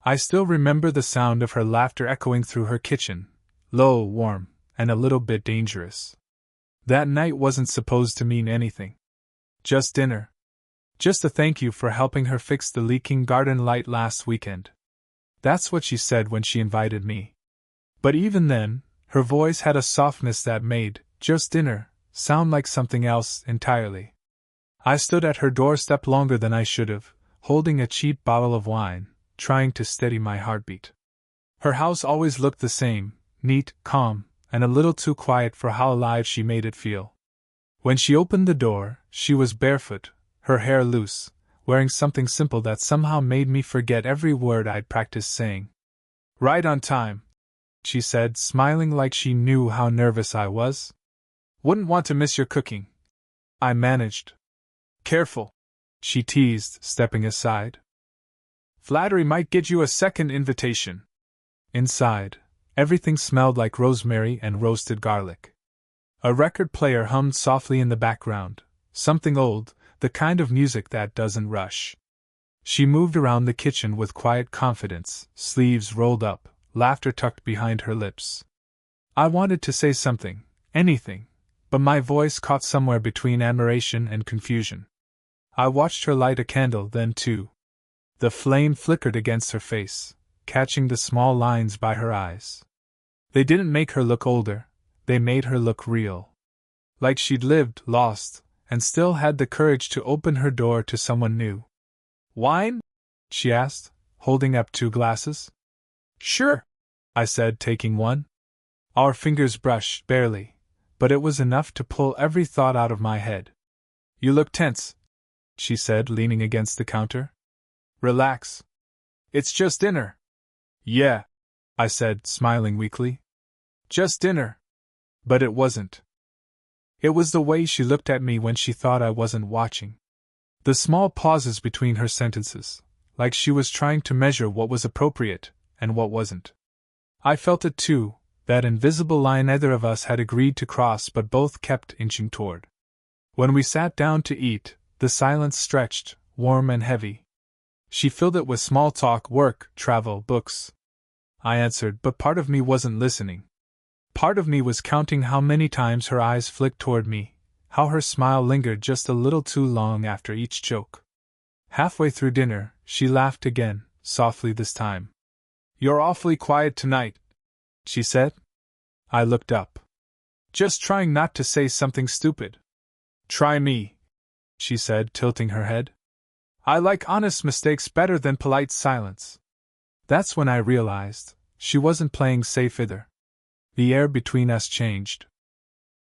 I still remember the sound of her laughter echoing through her kitchen, low, warm, and a little bit dangerous. That night wasn't supposed to mean anything. Just dinner. Just a thank you for helping her fix the leaking garden light last weekend. That's what she said when she invited me. But even then, her voice had a softness that made just dinner sound like something else entirely. I stood at her doorstep longer than I should have, holding a cheap bottle of wine, trying to steady my heartbeat. Her house always looked the same, neat, calm, and a little too quiet for how alive she made it feel. When she opened the door, she was barefoot, her hair loose, wearing something simple that somehow made me forget every word I'd practiced saying. "Right on time," she said, smiling like she knew how nervous I was. "Wouldn't want to miss your cooking," I managed. "Careful," she teased, stepping aside. "Flattery might get you a second invitation." Inside, everything smelled like rosemary and roasted garlic. A record player hummed softly in the background, something old, the kind of music that doesn't rush. She moved around the kitchen with quiet confidence, sleeves rolled up, laughter tucked behind her lips. I wanted to say something, anything, but my voice caught somewhere between admiration and confusion. I watched her light a candle, then two. The flame flickered against her face, catching the small lines by her eyes. They didn't make her look older, they made her look real. Like she'd lived, lost, and still had the courage to open her door to someone new. "Wine?" she asked, holding up 2 glasses. "Sure," I said, taking one. Our fingers brushed, barely, but it was enough to pull every thought out of my head. "You look tense," she said, leaning against the counter. "Relax. It's just dinner." "Yeah," I said, smiling weakly. "Just dinner." But it wasn't. It was the way she looked at me when she thought I wasn't watching. The small pauses between her sentences, like she was trying to measure what was appropriate and what wasn't. I felt it too, that invisible line neither of us had agreed to cross but both kept inching toward. When we sat down to eat, the silence stretched, warm and heavy. She filled it with small talk, work, travel, books. I answered, but part of me wasn't listening. Part of me was counting how many times her eyes flicked toward me, how her smile lingered just a little too long after each joke. Halfway through dinner, she laughed again, softly this time. "You're awfully quiet tonight," she said. I looked up. "Just trying not to say something stupid." "Try me," she said, tilting her head. "I like honest mistakes better than polite silence." That's when I realized she wasn't playing safe either. The air between us changed.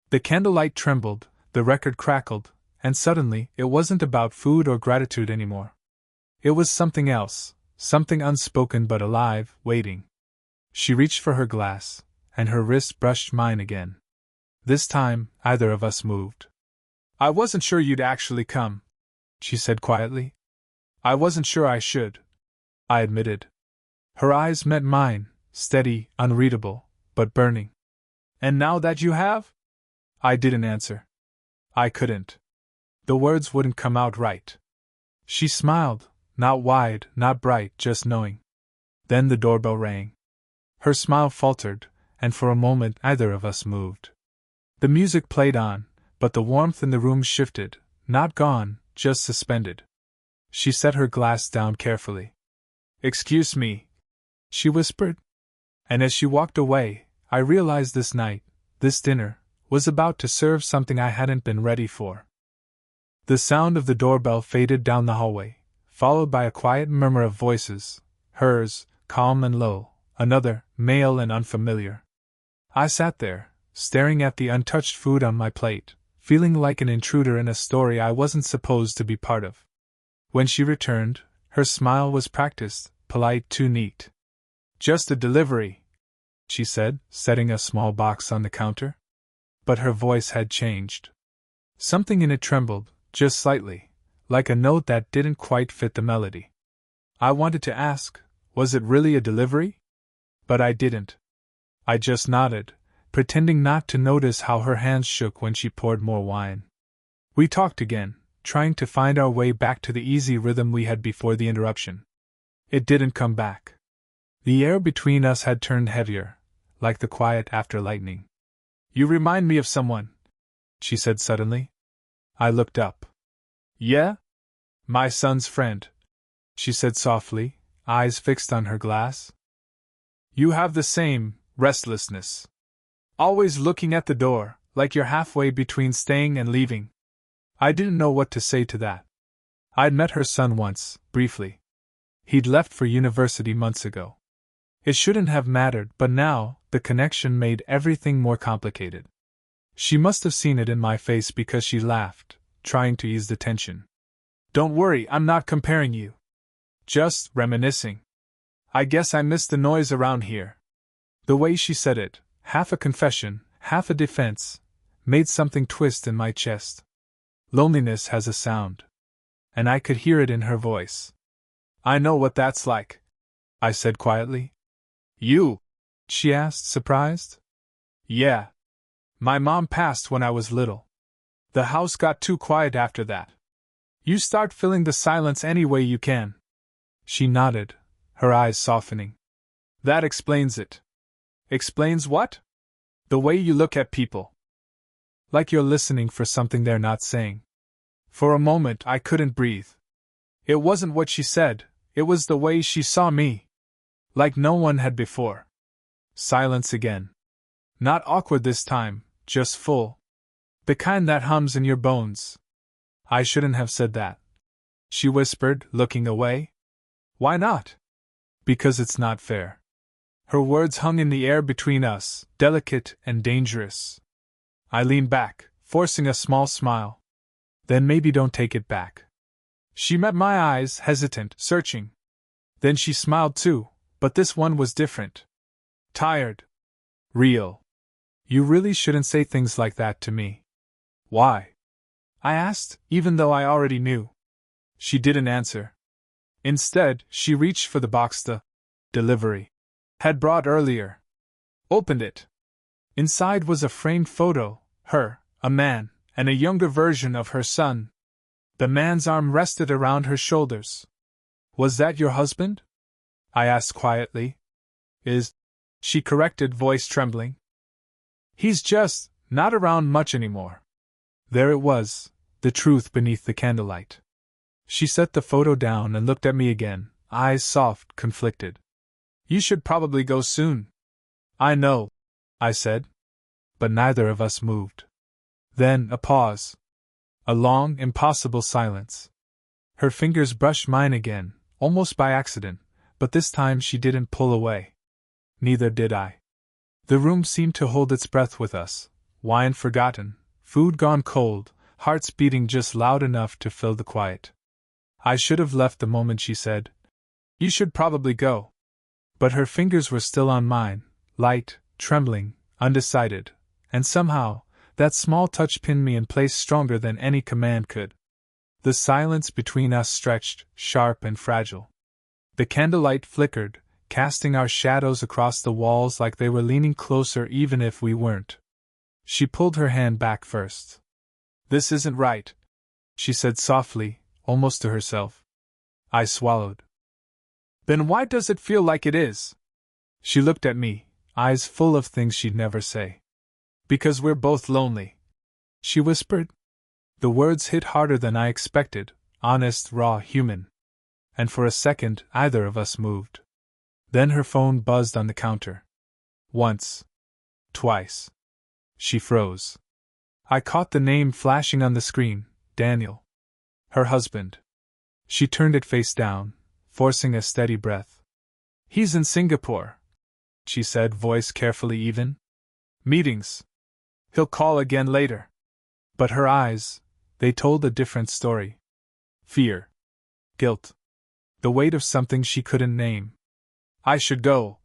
The candlelight trembled, the record crackled, and suddenly it wasn't about food or gratitude anymore. It was something else, something unspoken but alive, waiting. She reached for her glass, and her wrist brushed mine again. This time, either of us moved. "I wasn't sure you'd actually come," she said quietly. "I wasn't sure I should," I admitted. Her eyes met mine, steady, unreadable, but burning. "And now that you have?" I didn't answer. I couldn't. The words wouldn't come out right. She smiled, not wide, not bright, just knowing. Then the doorbell rang. Her smile faltered, and for a moment neither of us moved. The music played on, but the warmth in the room shifted, not gone, just suspended. She set her glass down carefully. "Excuse me," she whispered. And as she walked away, I realized this night, this dinner, was about to serve something I hadn't been ready for. The sound of the doorbell faded down the hallway, followed by a quiet murmur of voices, hers, calm and low, another, male and unfamiliar. I sat there, staring at the untouched food on my plate, feeling like an intruder in a story I wasn't supposed to be part of. When she returned, her smile was practiced, polite, too neat. "Just a delivery," she said, setting a small box on the counter. But her voice had changed. Something in it trembled, just slightly, like a note that didn't quite fit the melody. I wanted to ask, was it really a delivery? But I didn't. I just nodded, pretending not to notice how her hands shook when she poured more wine. We talked again, trying to find our way back to the easy rhythm we had before the interruption. It didn't come back. The air between us had turned heavier, like the quiet after lightning. "You remind me of someone," she said suddenly. I looked up. "Yeah? My son's friend," she said softly, eyes fixed on her glass. "You have the same restlessness. Always looking at the door, like you're halfway between staying and leaving." I didn't know what to say to that. I'd met her son once, briefly. He'd left for university months ago. It shouldn't have mattered, but now, the connection made everything more complicated. She must have seen it in my face because she laughed, trying to ease the tension. "Don't worry, I'm not comparing you. Just reminiscing. I guess I missed the noise around here." The way she said it, half a confession, half a defense, made something twist in my chest. Loneliness has a sound. And I could hear it in her voice. "I know what that's like," I said quietly. "You?" she asked, surprised. "Yeah. My mom passed when I was little. The house got too quiet after that. You start filling the silence any way you can." She nodded, her eyes softening. "That explains it." "Explains what?" "The way you look at people. Like you're listening for something they're not saying." For a moment I couldn't breathe. It wasn't what she said, it was the way she saw me. Like no one had before. Silence again. Not awkward this time, just full. The kind that hums in your bones. "I shouldn't have said that," she whispered, looking away. "Why not?" "Because it's not fair." Her words hung in the air between us, delicate and dangerous. I leaned back, forcing a small smile. "Then maybe don't take it back." She met my eyes, hesitant, searching. Then she smiled too, but this one was different. Tired. Real. "You really shouldn't say things like that to me." "Why?" I asked, even though I already knew. She didn't answer. Instead, she reached for the box the delivery had brought earlier. Opened it. Inside was a framed photo, her, a man, and a younger version of her son. The man's arm rested around her shoulders. "Was that your husband?" I asked quietly. "Is," she corrected, voice trembling. "He's just not around much anymore." There it was, the truth beneath the candlelight. She set the photo down and looked at me again, eyes soft, conflicted. "You should probably go soon." "I know," I said. But neither of us moved. Then a pause. A long, impossible silence. Her fingers brushed mine again, almost by accident, but this time she didn't pull away. Neither did I. The room seemed to hold its breath with us, wine forgotten, food gone cold, hearts beating just loud enough to fill the quiet. "I should have left the moment," she said. "You should probably go." But her fingers were still on mine, light, trembling, undecided, and somehow, that small touch pinned me in place stronger than any command could. The silence between us stretched, sharp and fragile. The candlelight flickered, casting our shadows across the walls like they were leaning closer even if we weren't. She pulled her hand back first. "This isn't right," she said softly, almost to herself. I swallowed. "Then why does it feel like it is?" She looked at me, eyes full of things she'd never say. "Because we're both lonely," she whispered. The words hit harder than I expected, honest, raw, human. And for a second, either of us moved. Then her phone buzzed on the counter. Once. Twice. She froze. I caught the name flashing on the screen, Daniel. Her husband. She turned it face down, forcing a steady breath. "He's in Singapore," she said, voice carefully even. "Meetings. He'll call again later." But her eyes, they told a different story. Fear. Guilt. The weight of something she couldn't name. "I should go,"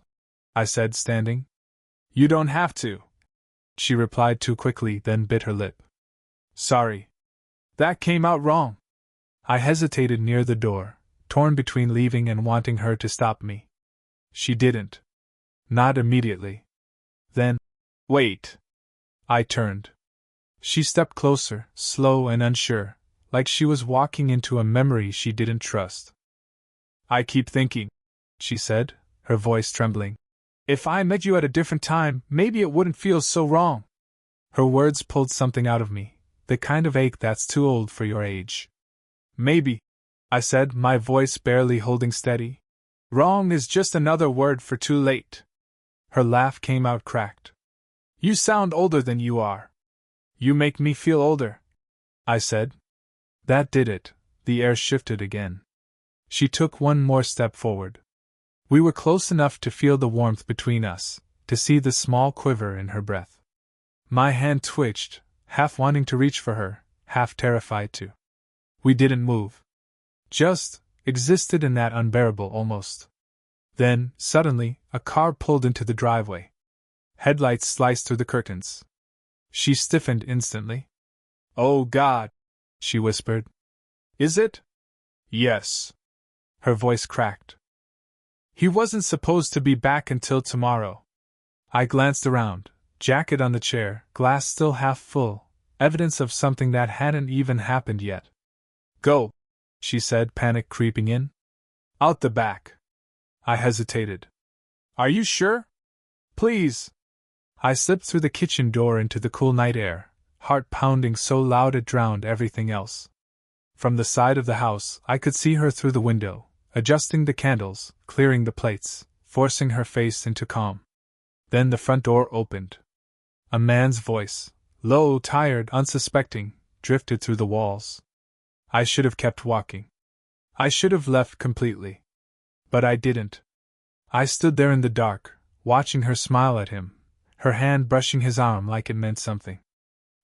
I said, standing. "You don't have to," she replied too quickly, then bit her lip. "Sorry. That came out wrong." I hesitated near the door, torn between leaving and wanting her to stop me. She didn't. Not immediately. Then, "Wait." I turned. She stepped closer, slow and unsure, like she was walking into a memory she didn't trust. "I keep thinking," she said, her voice trembling. If I met you at a different time, maybe it wouldn't feel so wrong. Her words pulled something out of me, the kind of ache that's too old for your age. Maybe, I said, my voice barely holding steady. Wrong is just another word for too late. Her laugh came out cracked. You sound older than you are. You make me feel older, I said. That did it. The air shifted again. She took one more step forward. We were close enough to feel the warmth between us, to see the small quiver in her breath. My hand twitched, half wanting to reach for her, half terrified to. We didn't move. Just existed in that unbearable almost. Then, suddenly, a car pulled into the driveway. Headlights sliced through the curtains. She stiffened instantly. Oh God, she whispered. Is it? Yes. Her voice cracked. He wasn't supposed to be back until tomorrow. I glanced around, jacket on the chair, glass still half full, evidence of something that hadn't even happened yet. Go, she said, panic creeping in. Out the back. I hesitated. Are you sure? Please. I slipped through the kitchen door into the cool night air, heart pounding so loud it drowned everything else. From the side of the house, I could see her through the window, adjusting the candles, clearing the plates, forcing her face into calm. Then the front door opened. A man's voice, low, tired, unsuspecting, drifted through the walls. I should have kept walking. I should have left completely. But I didn't. I stood there in the dark, watching her smile at him, her hand brushing his arm like it meant something.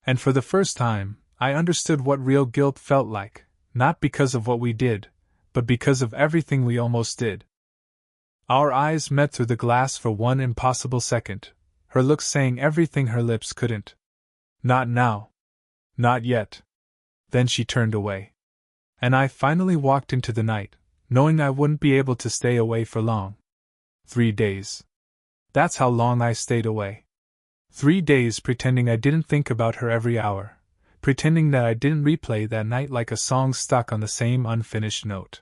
And for the first time, I understood what real guilt felt like, not because of what we did, but because of everything we almost did. Our eyes met through the glass for one impossible second, her look saying everything her lips couldn't. Not now. Not yet. Then she turned away. And I finally walked into the night, knowing I wouldn't be able to stay away for long. 3 days. That's how long I stayed away. 3 days pretending I didn't think about her every hour, pretending that I didn't replay that night like a song stuck on the same unfinished note.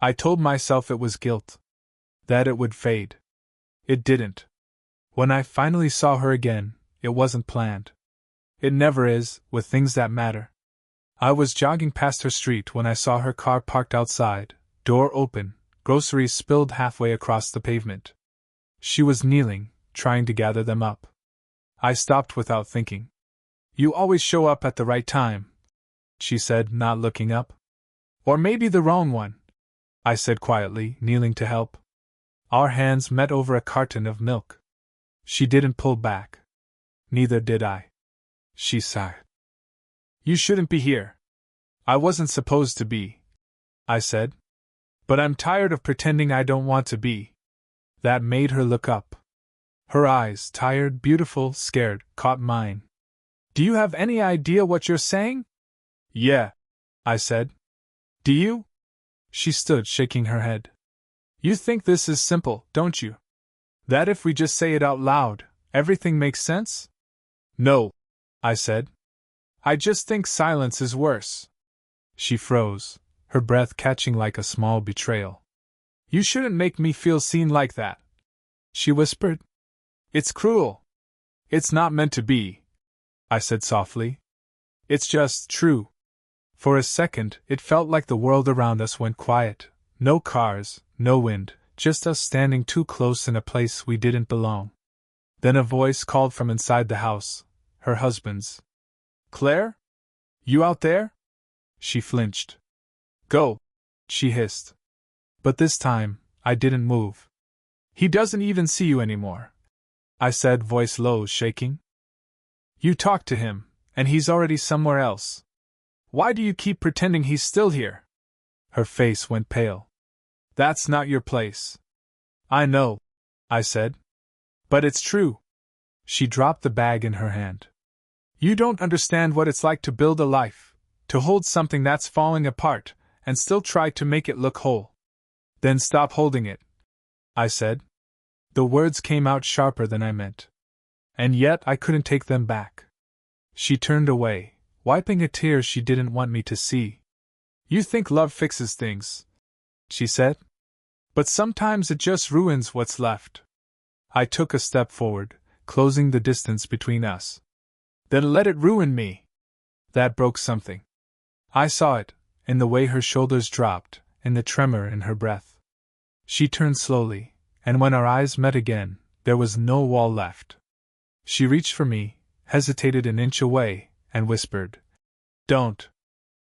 I told myself it was guilt. That it would fade. It didn't. When I finally saw her again, it wasn't planned. It never is, with things that matter. I was jogging past her street when I saw her car parked outside, door open, groceries spilled halfway across the pavement. She was kneeling, trying to gather them up. I stopped without thinking. You always show up at the right time, she said, not looking up. Or maybe the wrong one, I said quietly, kneeling to help. Our hands met over a carton of milk. She didn't pull back. Neither did I. She sighed. You shouldn't be here. I wasn't supposed to be, I said. But I'm tired of pretending I don't want to be. That made her look up. Her eyes, tired, beautiful, scared, caught mine. Do you have any idea what you're saying? Yeah, I said. Do you? She stood, shaking her head. You think this is simple, don't you? That if we just say it out loud, everything makes sense? No, I said. I just think silence is worse. She froze, her breath catching like a small betrayal. You shouldn't make me feel seen like that, she whispered. It's cruel. It's not meant to be, I said softly. It's just true. For a second, it felt like the world around us went quiet. No cars, no wind, just us standing too close in a place we didn't belong. Then a voice called from inside the house, her husband's. Claire? You out there? She flinched. Go, she hissed. But this time, I didn't move. He doesn't even see you anymore, I said, voice low, shaking. You talked to him, and he's already somewhere else. Why do you keep pretending he's still here? Her face went pale. That's not your place. I know, I said. But it's true. She dropped the bag in her hand. You don't understand what it's like to build a life, to hold something that's falling apart, and still try to make it look whole. Then stop holding it, I said. The words came out sharper than I meant. And yet I couldn't take them back. She turned away, wiping a tear she didn't want me to see. You think love fixes things, she said. But sometimes it just ruins what's left. I took a step forward, closing the distance between us. Then let it ruin me. That broke something. I saw it, in the way her shoulders dropped, in the tremor in her breath. She turned slowly, and when our eyes met again, there was no wall left. She reached for me, hesitated an inch away, and whispered, "Don't."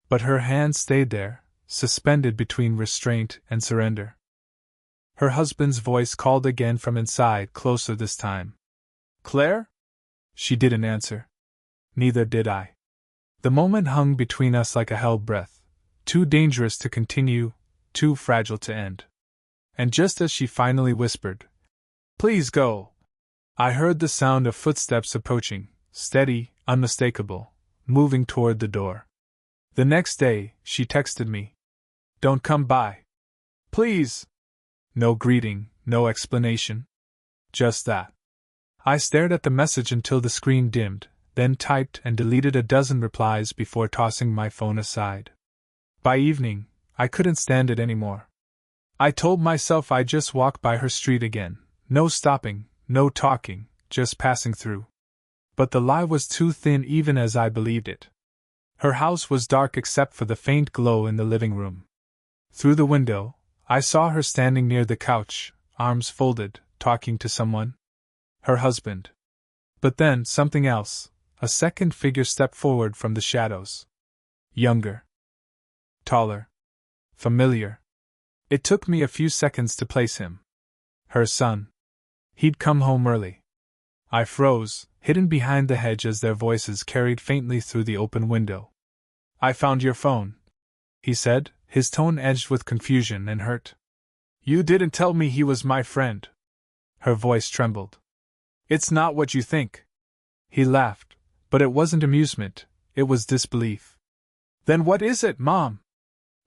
But her hand stayed there, suspended between restraint and surrender. Her husband's voice called again from inside, closer this time. "Claire?" She didn't answer. Neither did I. The moment hung between us like a held breath, too dangerous to continue, too fragile to end. And just as she finally whispered, "Please go," I heard the sound of footsteps approaching, steady, unmistakable, moving toward the door. The next day, she texted me, "Don't come by. Please." No greeting, no explanation. Just that. I stared at the message until the screen dimmed, then typed and deleted a dozen replies before tossing my phone aside. By evening, I couldn't stand it anymore. I told myself I'd just walk by her street again, no stopping, no talking, just passing through. But the lie was too thin even as I believed it. Her house was dark except for the faint glow in the living room. Through the window, I saw her standing near the couch, arms folded, talking to someone. Her husband. But then something else. A second figure stepped forward from the shadows. Younger. Taller. Familiar. It took me a few seconds to place him. Her son. He'd come home early. I froze, hidden behind the hedge as their voices carried faintly through the open window. "I found your phone," he said, his tone edged with confusion and hurt. "You didn't tell me he was my friend." Her voice trembled. "It's not what you think." He laughed, but it wasn't amusement, it was disbelief. "Then what is it, Mom?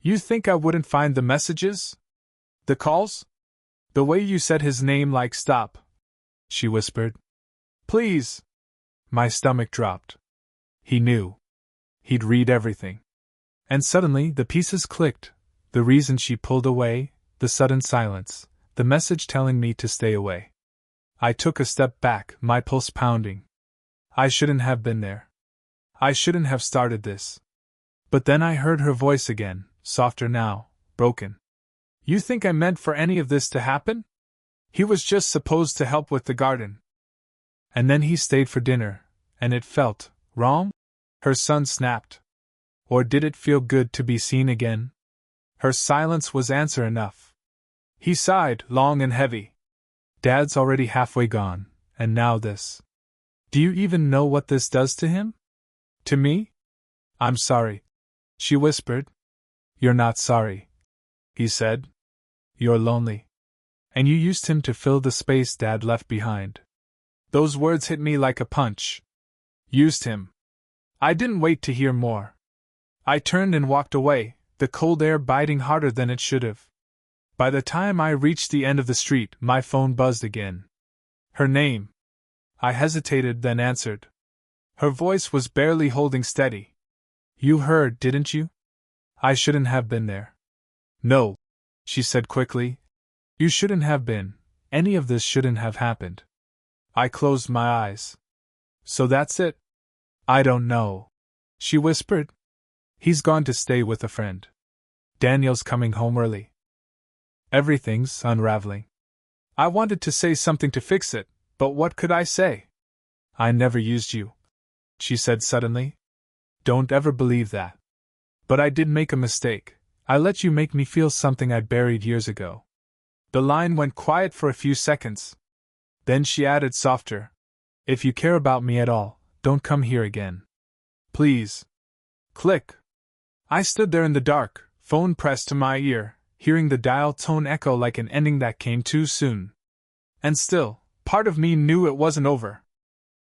You think I wouldn't find the messages? The calls? The way you said his name like stop," she whispered. "Please." My stomach dropped. He knew. He'd read everything. And suddenly the pieces clicked, the reason she pulled away, the sudden silence, the message telling me to stay away. I took a step back, my pulse pounding. I shouldn't have been there. I shouldn't have started this. But then I heard her voice again, softer now, broken. "You think I meant for any of this to happen? He was just supposed to help with the garden. And then he stayed for dinner, and it felt wrong?" Her son snapped. Or did it feel good to be seen again? Her silence was answer enough. He sighed, long and heavy. "Dad's already halfway gone, and now this. Do you even know what this does to him? To me?" "I'm sorry," she whispered. "You're not sorry," he said. "You're lonely. And you used him to fill the space Dad left behind." Those words hit me like a punch. Used him. I didn't wait to hear more. I turned and walked away, the cold air biting harder than it should have. By the time I reached the end of the street, my phone buzzed again. Her name. I hesitated, then answered. Her voice was barely holding steady. "You heard, didn't you? I shouldn't have been there." "No," she said quickly. "You shouldn't have been. Any of this shouldn't have happened." I closed my eyes. "So that's it?" "I don't know," she whispered. "He's gone to stay with a friend. Daniel's coming home early. Everything's unraveling." I wanted to say something to fix it, but what could I say? "I never used you," she said suddenly. "Don't ever believe that. But I did make a mistake. I let you make me feel something I'd buried years ago." The line went quiet for a few seconds. Then she added softer, "If you care about me at all, don't come here again. Please." Click. I stood there in the dark, phone pressed to my ear, hearing the dial tone echo like an ending that came too soon. And still, part of me knew it wasn't over.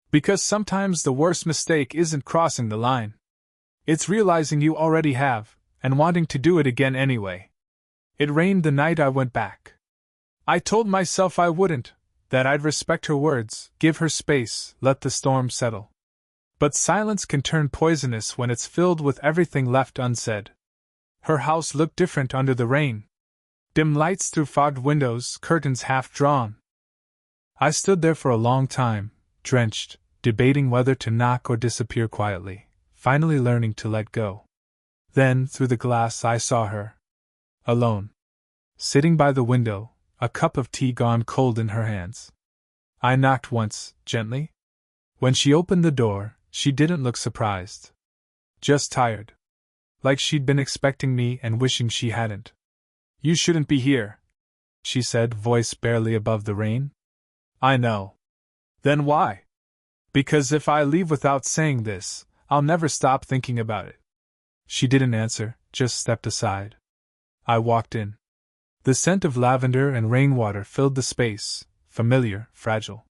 Because sometimes the worst mistake isn't crossing the line. It's realizing you already have, and wanting to do it again anyway. It rained the night I went back. I told myself I wouldn't, that I'd respect her words, give her space, let the storm settle. But silence can turn poisonous when it's filled with everything left unsaid. Her house looked different under the rain. Dim lights through fogged windows, curtains half drawn. I stood there for a long time, drenched, debating whether to knock or disappear quietly, finally learning to let go. Then, through the glass, I saw her. Alone. Sitting by the window, a cup of tea gone cold in her hands. I knocked once, gently. When she opened the door, she didn't look surprised. Just tired. Like she'd been expecting me and wishing she hadn't. "You shouldn't be here," she said, voice barely above the rain. "I know." "Then why?" "Because if I leave without saying this, I'll never stop thinking about it." She didn't answer, just stepped aside. I walked in. The scent of lavender and rainwater filled the space, familiar, fragile.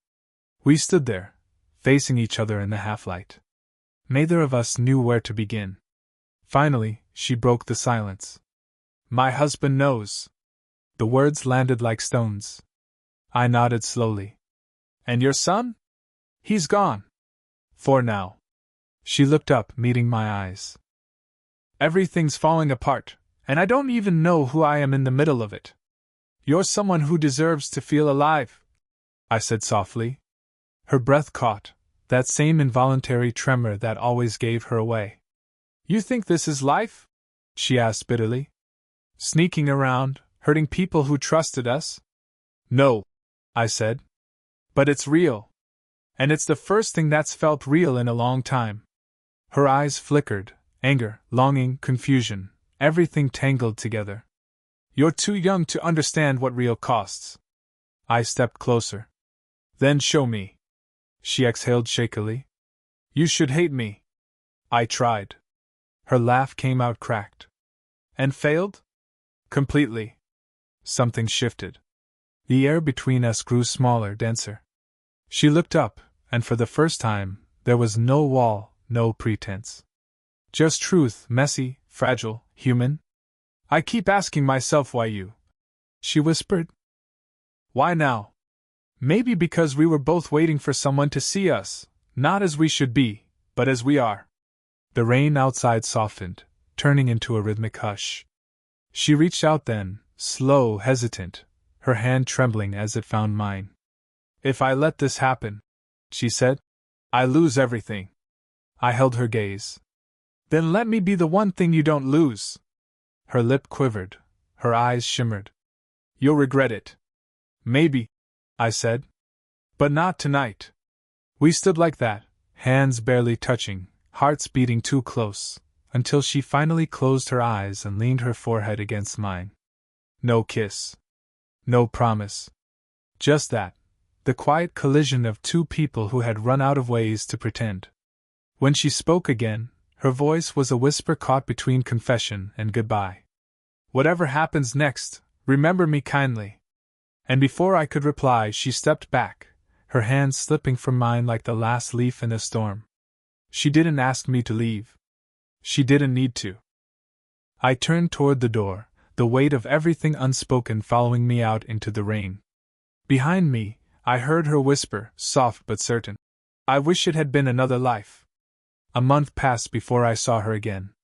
We stood there, facing each other in the half-light. Neither of us knew where to begin. Finally, she broke the silence. "My husband knows." The words landed like stones. I nodded slowly. "And your son?" "He's gone. For now." She looked up, meeting my eyes. "Everything's falling apart, and I don't even know who I am in the middle of it." "You're someone who deserves to feel alive," I said softly. Her breath caught, that same involuntary tremor that always gave her away. "You think this is life?" she asked bitterly. "Sneaking around, hurting people who trusted us?" "No," I said. "But it's real. And it's the first thing that's felt real in a long time." Her eyes flickered, anger, longing, confusion, everything tangled together. "You're too young to understand what real costs." I stepped closer. "Then show me." She exhaled shakily. "You should hate me." I tried. Her laugh came out cracked. "And failed?" "Completely." Something shifted. The air between us grew smaller, denser. She looked up, and for the first time, there was no wall, no pretense. Just truth, messy, fragile, human. "I keep asking myself why you," she whispered. "Why now?" "Maybe because we were both waiting for someone to see us, not as we should be, but as we are." The rain outside softened, turning into a rhythmic hush. She reached out then, slow, hesitant, her hand trembling as it found mine. "If I let this happen," she said, "I lose everything." I held her gaze. "Then let me be the one thing you don't lose." Her lip quivered, her eyes shimmered. "You'll regret it." "Maybe," I said. "But not tonight." We stood like that, hands barely touching, hearts beating too close, until she finally closed her eyes and leaned her forehead against mine. No kiss. No promise. Just that, the quiet collision of two people who had run out of ways to pretend. When she spoke again, her voice was a whisper caught between confession and goodbye. "Whatever happens next, remember me kindly." And before I could reply, she stepped back, her hands slipping from mine like the last leaf in a storm. She didn't ask me to leave. She didn't need to. I turned toward the door, the weight of everything unspoken following me out into the rain. Behind me, I heard her whisper, soft but certain, "I wish it had been another life." A month passed before I saw her again.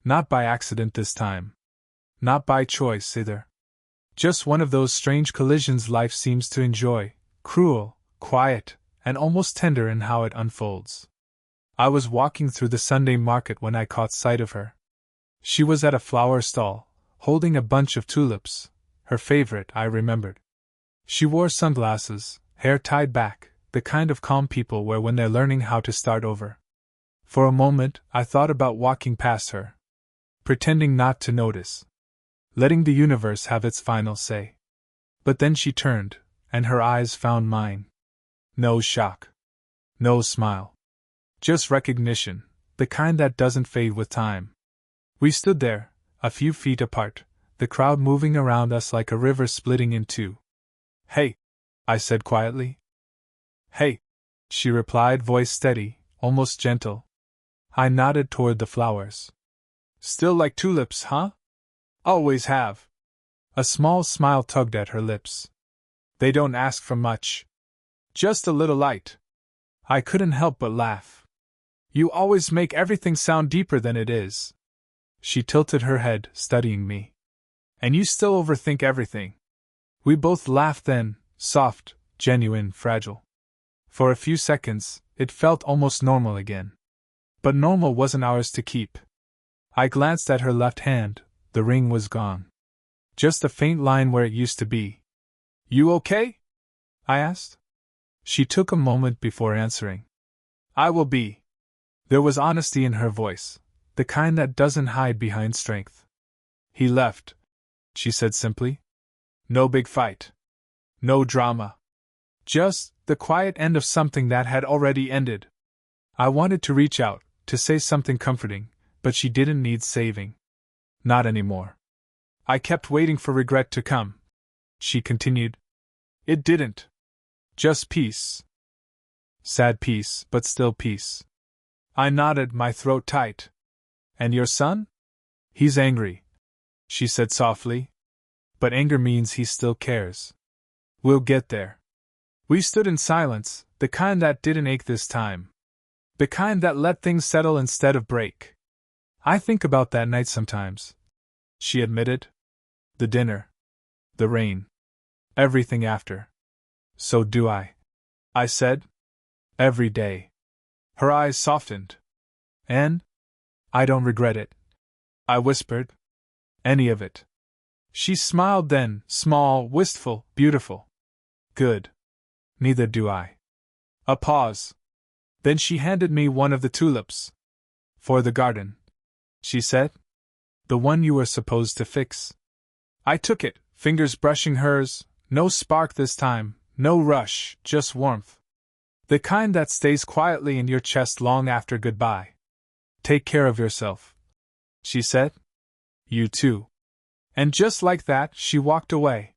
Not by accident this time. Not by choice either. Just one of those strange collisions life seems to enjoy, cruel, quiet, and almost tender in how it unfolds. I was walking through the Sunday market when I caught sight of her. She was at a flower stall, holding a bunch of tulips, her favorite, I remembered. She wore sunglasses, hair tied back, the kind of calm people wear when they're learning how to start over. For a moment, I thought about walking past her, pretending not to notice, letting the universe have its final say. But then she turned, and her eyes found mine. No shock. No smile. Just recognition, the kind that doesn't fade with time. We stood there, a few feet apart, the crowd moving around us like a river splitting in two. "Hey," I said quietly. "Hey," she replied, voice steady, almost gentle. I nodded toward the flowers. "Still like tulips, huh?" "Always have." A small smile tugged at her lips. "They don't ask for much. Just a little light." I couldn't help but laugh. "You always make everything sound deeper than it is." She tilted her head, studying me. And you still overthink everything. We both laughed then, soft, genuine, fragile. For a few seconds, it felt almost normal again. But normal wasn't ours to keep. I glanced at her left hand. The ring was gone. Just a faint line where it used to be. You okay? I asked. She took a moment before answering. I will be. There was honesty in her voice, the kind that doesn't hide behind strength. He left, she said simply. No big fight. No drama. Just the quiet end of something that had already ended. I wanted to reach out, to say something comforting, but she didn't need saving. Not anymore. I kept waiting for regret to come. She continued. It didn't. Just peace. Sad peace, but still peace. I nodded, my throat tight. And your son? He's angry, she said softly. But anger means he still cares. We'll get there. We stood in silence, the kind that didn't ache this time. The kind that let things settle instead of break. I think about that night sometimes, she admitted. The dinner. The rain. Everything after. So do I said. Every day. Her eyes softened. And? I don't regret it, I whispered. Any of it. She smiled then, small, wistful, beautiful. Good. Neither do I. A pause. Then she handed me one of the tulips. For the garden, she said. The one you were supposed to fix. I took it, fingers brushing hers, no spark this time, no rush, just warmth. The kind that stays quietly in your chest long after goodbye. Take care of yourself, she said. You too. And just like that, she walked away.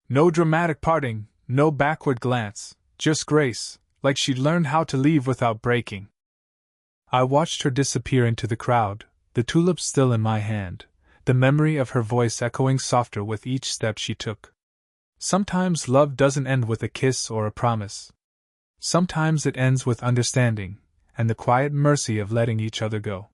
No dramatic parting, no backward glance, just grace, like she'd learned how to leave without breaking. I watched her disappear into the crowd, the tulips still in my hand, the memory of her voice echoing softer with each step she took. Sometimes love doesn't end with a kiss or a promise. Sometimes it ends with understanding, and the quiet mercy of letting each other go.